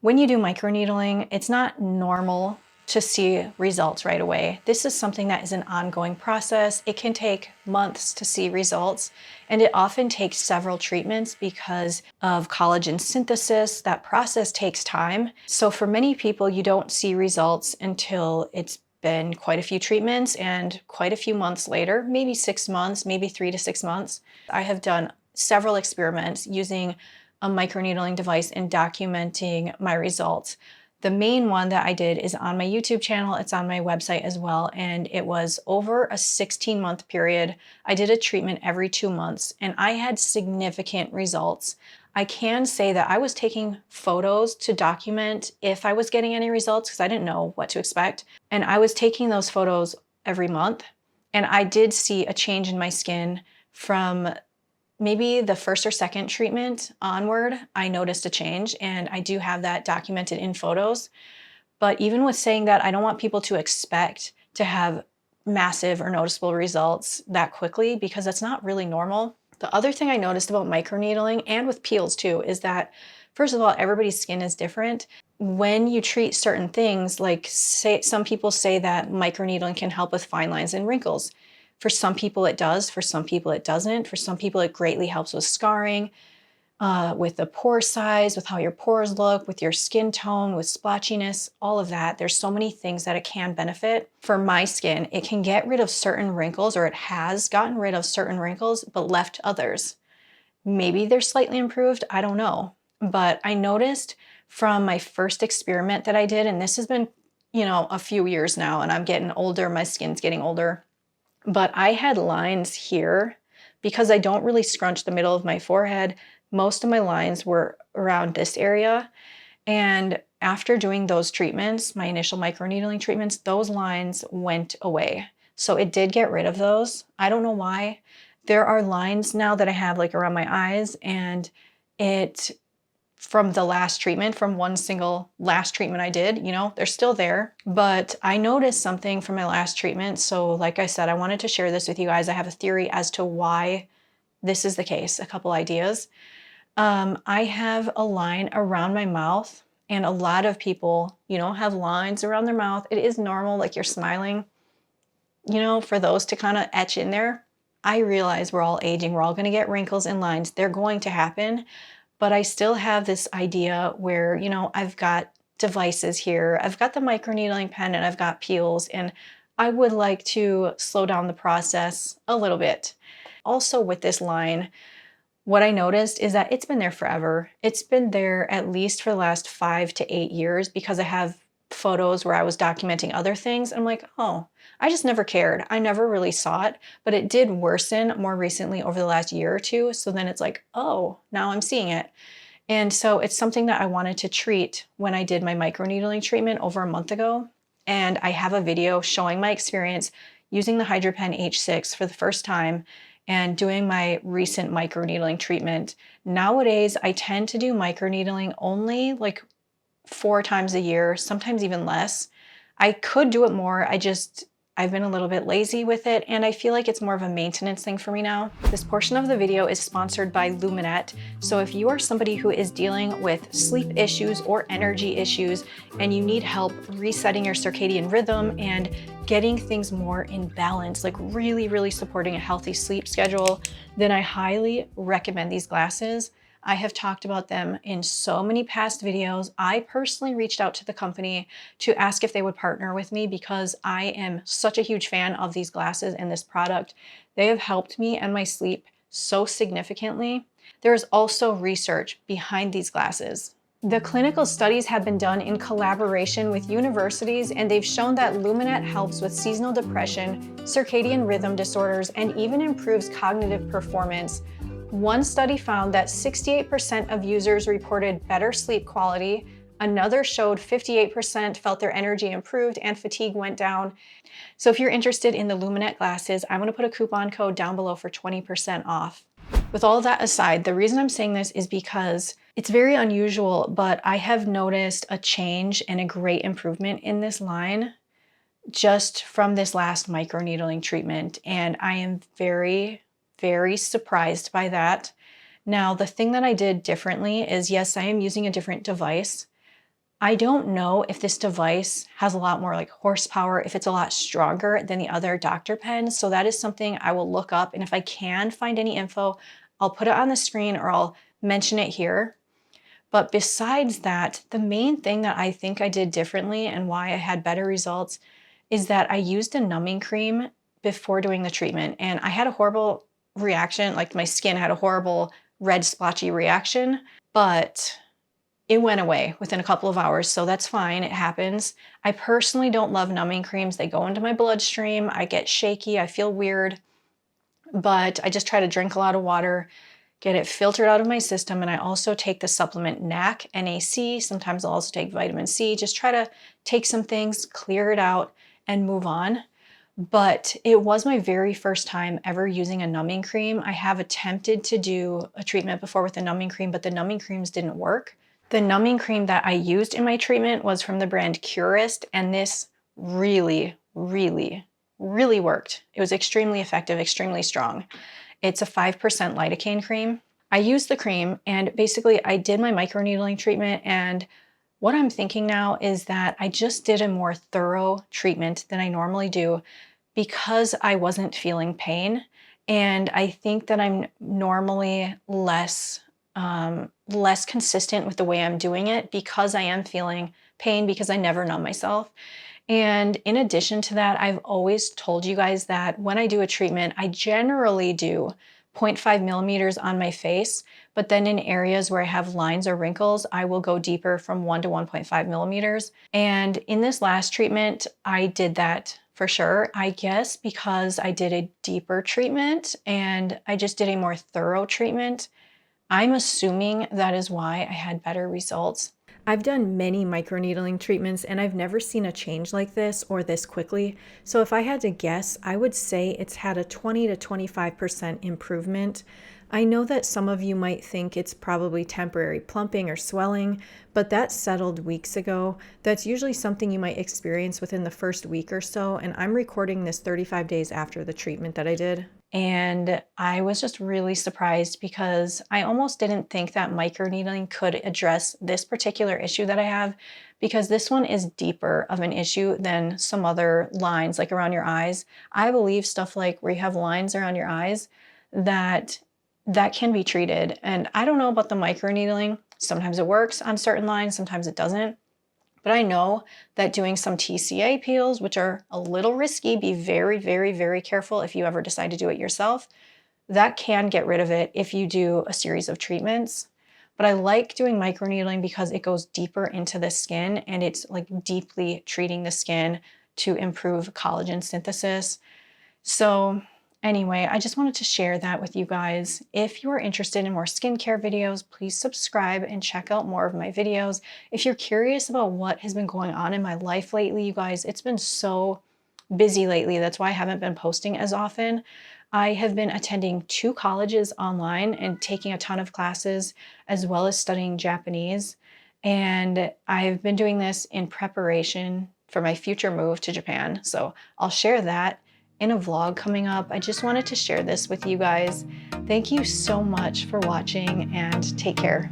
When you do microneedling, it's not normal to see results right away. This is something that is an ongoing process. It can take months to see results, and it often takes several treatments because of collagen synthesis. That process takes time. So for many people, you don't see results until it's been quite a few treatments and quite a few months later, maybe 6 months, maybe 3 to 6 months. I have done several experiments using a microneedling device and documenting my results. The main one that I did is on my YouTube channel. It's on my website as well. And it was over a 16-month period. I did a treatment every 2 months and I had significant results. I can say that I was taking photos to document if I was getting any results because I didn't know what to expect. And I was taking those photos every month. And I did see a change in my skin from maybe the first or second treatment onward. I noticed a change, and I do have that documented in photos. But even with saying that, I don't want people to expect to have massive or noticeable results that quickly because that's not really normal. The other thing I noticed about microneedling and with peels too is that, first of all, everybody's skin is different. When you treat certain things, like some people say that microneedling can help with fine lines and wrinkles. For some people it does, for some people it doesn't. For some people it greatly helps with scarring, with the pore size, with how your pores look, with your skin tone, with splotchiness, all of that. There's so many things that it can benefit. For my skin, it can get rid of certain wrinkles, or it has gotten rid of certain wrinkles, but left others. Maybe they're slightly improved, I don't know. But I noticed from my first experiment that I did, and this has been, a few years now, and I'm getting older, my skin's getting older. But I had lines here because I don't really scrunch the middle of my forehead. Most of my lines were around this area. And after doing those treatments, my initial microneedling treatments, those lines went away. So it did get rid of those. I don't know why. There are lines now that I have like around my eyes, and from the last treatment, from one single last treatment I did, they're still there. But I noticed something from my last treatment. So like I said, I wanted to share this with you guys. I have a theory as to why this is the case, a couple ideas. I have a line around my mouth, and a lot of people, have lines around their mouth. It is normal, like you're smiling, for those to kind of etch in there. I realize we're all aging. We're all going to get wrinkles and lines. They're going to happen. But I still have this idea where, I've got devices here. I've got the microneedling pen and I've got peels, and I would like to slow down the process a little bit. Also with this line, what I noticed is that it's been there forever. It's been there at least for the last 5 to 8 years because I have photos where I was documenting other things. I'm like, oh, I just never cared. I never really saw it, but it did worsen more recently over the last year or two. So then it's like, oh, now I'm seeing it. And so it's something that I wanted to treat when I did my microneedling treatment over a month ago. And I have a video showing my experience using the Hydra Pen H6 for the first time and doing my recent microneedling treatment. Nowadays, I tend to do microneedling only like 4 times a year, sometimes even less. I could do it more. I've been a little bit lazy with it, and I feel like it's more of a maintenance thing for me now. This portion of the video is sponsored by Luminette. So if you are somebody who is dealing with sleep issues or energy issues, and you need help resetting your circadian rhythm and getting things more in balance, like really, really supporting a healthy sleep schedule, then I highly recommend these glasses. I have talked about them in so many past videos. I personally reached out to the company to ask if they would partner with me because I am such a huge fan of these glasses and this product. They have helped me and my sleep so significantly. There is also research behind these glasses. The clinical studies have been done in collaboration with universities, and they've shown that Luminette helps with seasonal depression, circadian rhythm disorders, and even improves cognitive performance. One study found that 68% of users reported better sleep quality. Another showed 58% felt their energy improved and fatigue went down. So if you're interested in the Luminette glasses, I'm going to put a coupon code down below for 20% off. With all that aside, the reason I'm saying this is because it's very unusual, but I have noticed a change and a great improvement in this line just from this last microneedling treatment. And I am very surprised by that. Now, the thing that I did differently is, yes, I am using a different device, I don't know if this device has a lot more like horsepower, if it's a lot stronger than the other doctor pens. So that is something I will look up. And if I can find any info, I'll put it on the screen or I'll mention it here. But besides that, the main thing that I think I did differently and why I had better results is that I used a numbing cream before doing the treatment. And I had a horrible reaction, like my skin had a horrible red splotchy reaction, but it went away within a couple of hours, so that's fine, it happens. I personally don't love numbing creams. They go into my bloodstream, I get shaky, I feel weird, but I just try to drink a lot of water, get it filtered out of my system, and I also take the supplement NAC, NAC. Sometimes I'll also take vitamin C, just try to take some things, clear it out, and move on. But it was my very first time ever using a numbing cream. I have attempted to do a treatment before with a numbing cream, but the numbing creams didn't work. The numbing cream that I used in my treatment was from the brand Curist, and this really, really, really worked. It was extremely effective, extremely strong. It's a 5% lidocaine cream. I used the cream and basically I did my microneedling treatment, and what I'm thinking now is that I just did a more thorough treatment than I normally do because I wasn't feeling pain. And I think that I'm normally less consistent with the way I'm doing it because I am feeling pain because I never numb myself. And in addition to that, I've always told you guys that when I do a treatment, I generally do 0.5 millimeters on my face, but then in areas where I have lines or wrinkles, I will go deeper from 1 to 1.5 millimeters. And in this last treatment, I did that for sure. I guess because I did a deeper treatment and I just did a more thorough treatment, I'm assuming that is why I had better results. I've done many microneedling treatments and I've never seen a change like this or this quickly. So if I had to guess, I would say it's had a 20 to 25% improvement. I know that some of you might think it's probably temporary plumping or swelling, but that settled weeks ago. That's usually something you might experience within the first week or so, and I'm recording this 35 days after the treatment that I did. And I was just really surprised because I almost didn't think that microneedling could address this particular issue that I have, because this one is deeper of an issue than some other lines like around your eyes. I believe stuff like where you have lines around your eyes, that can be treated. And I don't know about the microneedling. Sometimes it works on certain lines, sometimes it doesn't. But I know that doing some TCA peels, which are a little risky, be very, very, very careful if you ever decide to do it yourself, that can get rid of it if you do a series of treatments. But I like doing microneedling because it goes deeper into the skin and it's like deeply treating the skin to improve collagen synthesis. So anyway, I just wanted to share that with you guys. If you are interested in more skincare videos, please subscribe and check out more of my videos. If you're curious about what has been going on in my life lately, you guys, it's been so busy lately. That's why I haven't been posting as often. I have been attending 2 colleges online and taking a ton of classes, as well as studying Japanese. And I've been doing this in preparation for my future move to Japan. So I'll share that in a vlog coming up. I just wanted to share this with you guys. Thank you so much for watching and take care.